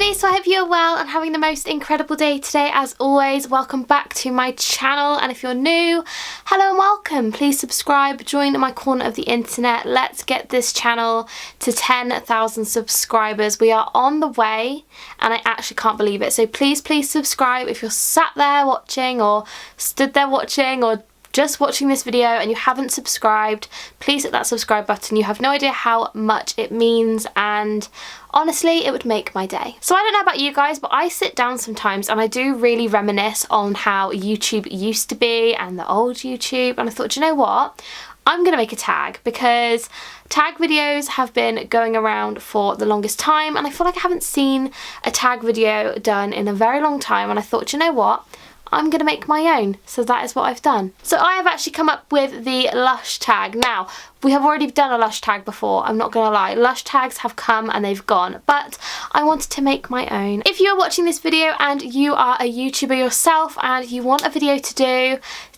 Hey, so I hope you're well and having the most incredible day today. As always, welcome back to my channel, and if you're new, hello and welcome. Please subscribe, join my corner of the internet. Let's get this channel to 10,000 subscribers. We are on the way and I actually can't believe it. So please subscribe if you're sat there watching or stood there watching or just watching this video and you haven't subscribed. Please hit that subscribe button. You have no idea how much it means, and honestly it would make my day. So I don't know about you guys, but I sit down sometimes and I do really reminisce on how YouTube used to be and the old YouTube, and I thought, you know what, I'm gonna make a tag, because tag videos have been going around for the longest time and I feel like I haven't seen a tag video done in a very long time, and I thought, you know what, I'm going to make my own. So that is what I've done. So I have actually come up with the LUSH tag. Now, we have already done a LUSH tag before, I'm not going to lie. LUSH tags have come and they've gone, but I wanted to make my own. If you are watching this video and you are a YouTuber yourself and you want a video to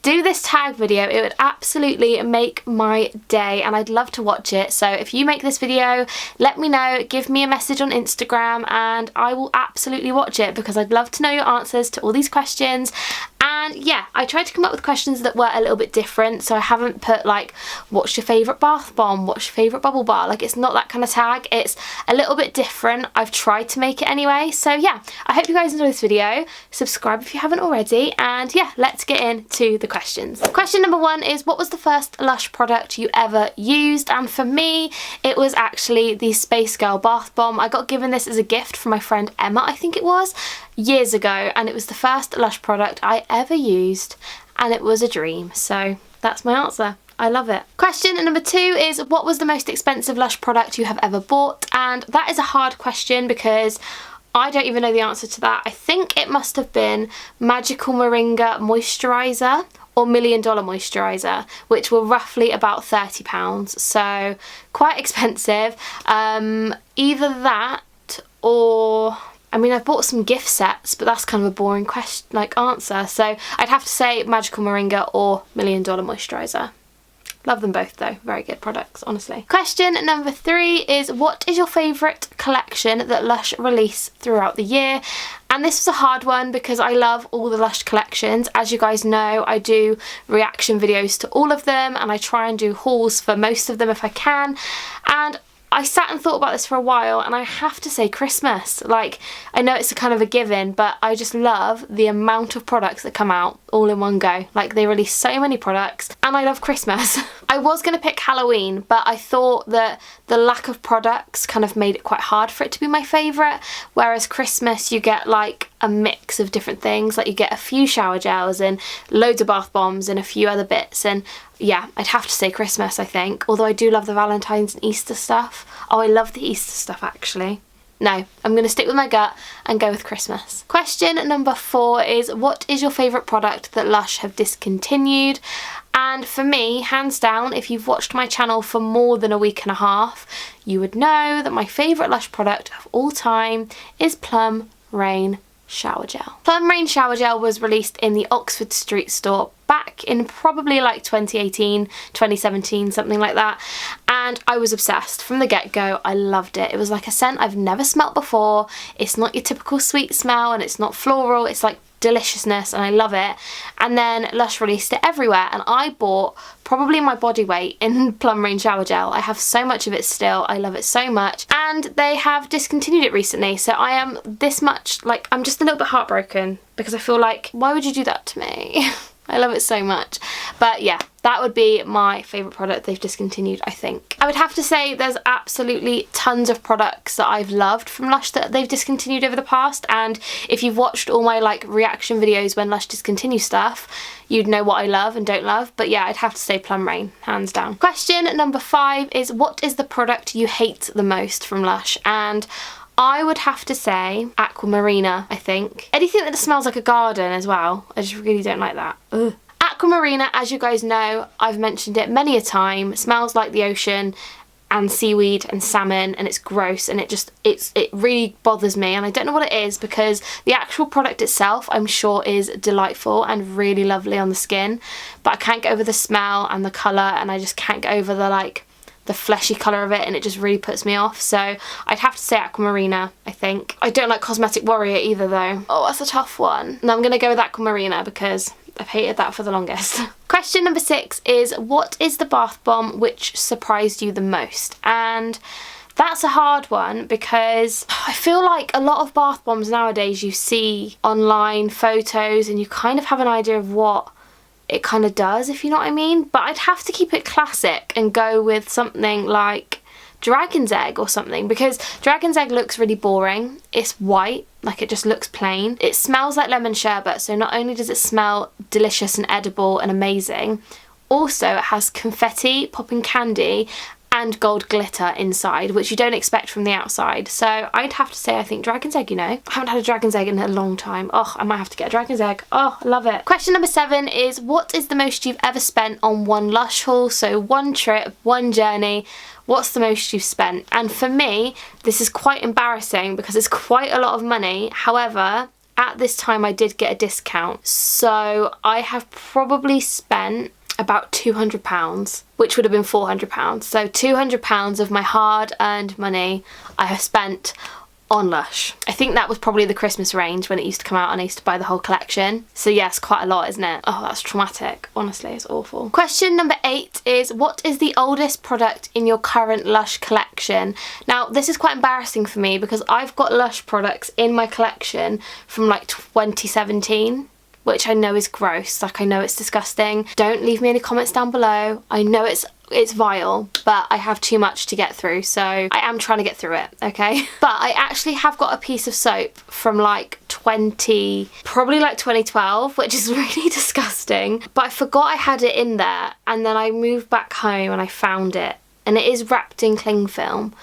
do this tag video, it would absolutely make my day and I'd love to watch it. So if you make this video, let me know, give me a message on Instagram and I will absolutely watch it, because I'd love to know your answers to all these questions. And yeah, I tried to come up with questions that were a little bit different, so I haven't put like, what's your favourite bath bomb, what's your favourite bubble bar, like it's not that kind of tag, it's a little bit different. I've tried to make it anyway, so yeah, I hope you guys enjoy this video, subscribe if you haven't already, and yeah, let's get into the questions. Question number one is, what was the first Lush product you ever used? And for me, it was actually the Space Girl bath bomb. I got given this as a gift from my friend Emma, I think it was, years ago, and it was the first Lush product I ever used and it was a dream. So that's my answer. I love it. Question number two is, what was the most expensive Lush product you have ever bought? And that is a hard question because I don't even know the answer to that. I think it must have been Magical Moringa moisturiser or $1 Million moisturiser, which were roughly about £30, so quite expensive. Either that or, I mean, I've bought some gift sets, but that's kind of a boring question, like answer. So I'd have to say Magical Moringa or $1 Million moisturiser. Love them both though, very good products, honestly. Question number three is, what is your favourite collection that Lush release throughout the year? And this was a hard one because I love all the Lush collections. As you guys know, I do reaction videos to all of them and I try and do hauls for most of them if I can. And I sat and thought about this for a while and I have to say Christmas. Like, I know it's a kind of a given, but I just love the amount of products that come out all in one go. Like, they release so many products and I love Christmas. I was going to pick Halloween, but I thought that the lack of products kind of made it quite hard for it to be my favourite, whereas Christmas you get like a mix of different things, like you get a few shower gels and loads of bath bombs and a few other bits, and yeah, I'd have to say Christmas, I think, although I do love the Valentine's and Easter stuff. Oh, I love the Easter stuff actually. No, I'm going to stick with my gut and go with Christmas. Question number four is, what is your favourite product that Lush have discontinued? And for me, hands down, if you've watched my channel for more than a week and a half, you would know that my favourite Lush product of all time is Plum Rain Shower Gel. Plum Rain Shower Gel was released in the Oxford Street store back in probably like 2018, 2017, something like that, and I was obsessed from the get-go. I loved it. It was like a scent I've never smelt before. It's not your typical sweet smell and it's not floral, it's like deliciousness, and I love it. And then Lush released it everywhere and I bought probably my body weight in Plum Rain Shower Gel. I have so much of it still. I love it so much, and they have discontinued it recently, so I am this much, like, I'm just a little bit heartbroken because I feel like, why would you do that to me? I love it so much. But yeah, that would be my favourite product they've discontinued, I think. I would have to say there's absolutely tons of products that I've loved from Lush that they've discontinued over the past, and if you've watched all my like reaction videos when Lush discontinue stuff, you'd know what I love and don't love. But yeah, I'd have to say Plum Rain, hands down. Question number five is, what is the product you hate the most from Lush? And I would have to say Aquamarina, I think. Anything that smells like a garden as well, I just really don't like that. Ugh. Aquamarina, as you guys know, I've mentioned it many a time, smells like the ocean and seaweed and salmon, and it's gross, and it really bothers me, and I don't know what it is, because the actual product itself I'm sure is delightful and really lovely on the skin, but I can't get over the smell and the colour, and I just can't get over the the fleshy colour of it, and it just really puts me off. So I'd have to say Aquamarina, I think. I don't like Cosmetic Warrior either though. Oh, that's a tough one. And I'm going to go with Aquamarina because I've hated that for the longest. Question number 6 is, what is the bath bomb which surprised you the most? And that's a hard one because I feel like a lot of bath bombs nowadays you see online photos and you kind of have an idea of what it kind of does, if you know what I mean. But I'd have to keep it classic and go with something like Dragon's Egg or something, because Dragon's Egg looks really boring. It's white, like it just looks plain. It smells like lemon sherbet, so not only does it smell delicious and edible and amazing, also it has confetti, popping candy and gold glitter inside, which you don't expect from the outside. So I'd have to say, I think Dragon's Egg, you know. I haven't had a Dragon's Egg in a long time. Oh, I might have to get a Dragon's Egg. Oh, I love it. Question number 7 is, what is the most you've ever spent on one Lush haul? So one trip, one journey. What's the most you've spent? And for me, this is quite embarrassing because it's quite a lot of money. However, at this time I did get a discount. So I have probably spent about £200, which would have been £400. So £200 of my hard-earned money I have spent on Lush. I think that was probably the Christmas range when it used to come out and I used to buy the whole collection. So yes, quite a lot, isn't it? Oh, that's traumatic. Honestly, it's awful. Question number 8 is, what is the oldest product in your current Lush collection? Now, this is quite embarrassing for me because I've got Lush products in my collection from like 2017. Which I know is gross, like I know it's disgusting. Don't leave me any comments down below. I know it's vile, but I have too much to get through, so I am trying to get through it, okay? But I actually have got a piece of soap from like probably like 2012, which is really disgusting. But I forgot I had it in there, and then I moved back home and I found it. And it is wrapped in cling film,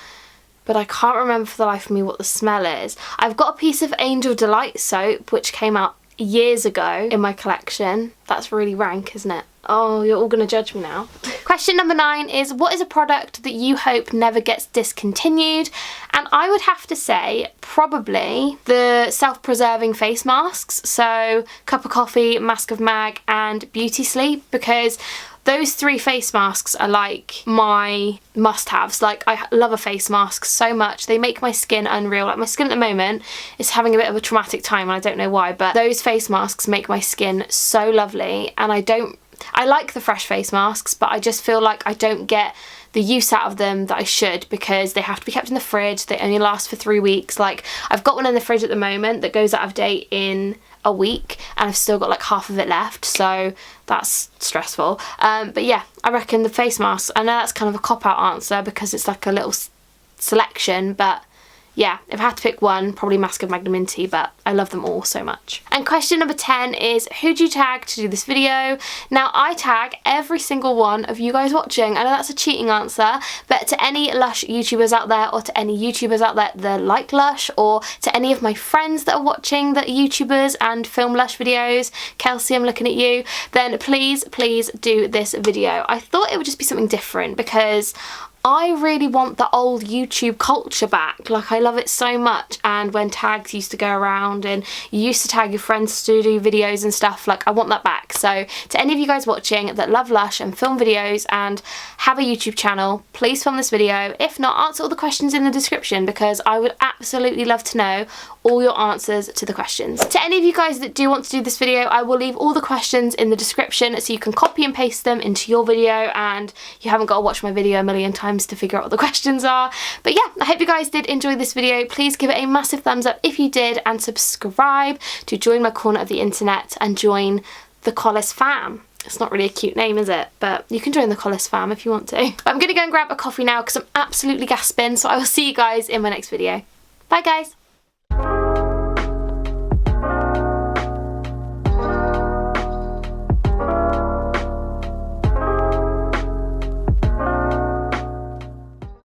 but I can't remember for the life of me what the smell is. I've got a piece of Angel Delight soap, which came out years ago in my collection. That's really rank, isn't it? Oh, you're all gonna judge me now. Question number 9 is, what is a product that you hope never gets discontinued? And I would have to say probably the self-preserving face masks. So Cup of Coffee, Mask of Mag and Beauty Sleep, because those 3 face masks are like my must-haves. Like, I love a face mask so much. They make my skin unreal. Like, my skin at the moment is having a bit of a traumatic time and I don't know why, but those face masks make my skin so lovely. And I like the fresh face masks, but I just feel like I don't get the use out of them that I should, because they have to be kept in the fridge. They only last for 3 weeks. Like, I've got one in the fridge at the moment that goes out of date in a week and I've still got like half of it left, so that's stressful. But yeah, I reckon the face masks, I know that's kind of a cop-out answer because it's like a little selection, but yeah, if I had to pick one, probably Mask of Magnum Minty, but I love them all so much. And question number 10 is, who do you tag to do this video? Now, I tag every single one of you guys watching. I know that's a cheating answer, but to any Lush YouTubers out there, or to any YouTubers out there that like Lush, or to any of my friends that are watching that are YouTubers and film Lush videos, Kelsey, I'm looking at you, then please, please do this video. I thought it would just be something different because I really want the old YouTube culture back. Like, I love it so much, and when tags used to go around and you used to tag your friends to do videos and stuff, like, I want that back. So to any of you guys watching that love Lush and film videos and have a YouTube channel, please film this video. If not, answer all the questions in the description because I would absolutely love to know all your answers to the questions. To any of you guys that do want to do this video, I will leave all the questions in the description so you can copy and paste them into your video and you haven't got to watch my video a million times to figure out what the questions are. But yeah, I hope you guys did enjoy this video. Please give it a massive thumbs up if you did, and subscribe to join my corner of the internet and join the Collis fam. It's not really a cute name, is it? But you can join the Collis fam if you want to. But I'm going to go and grab a coffee now because I'm absolutely gasping, so I will see you guys in my next video. Bye guys!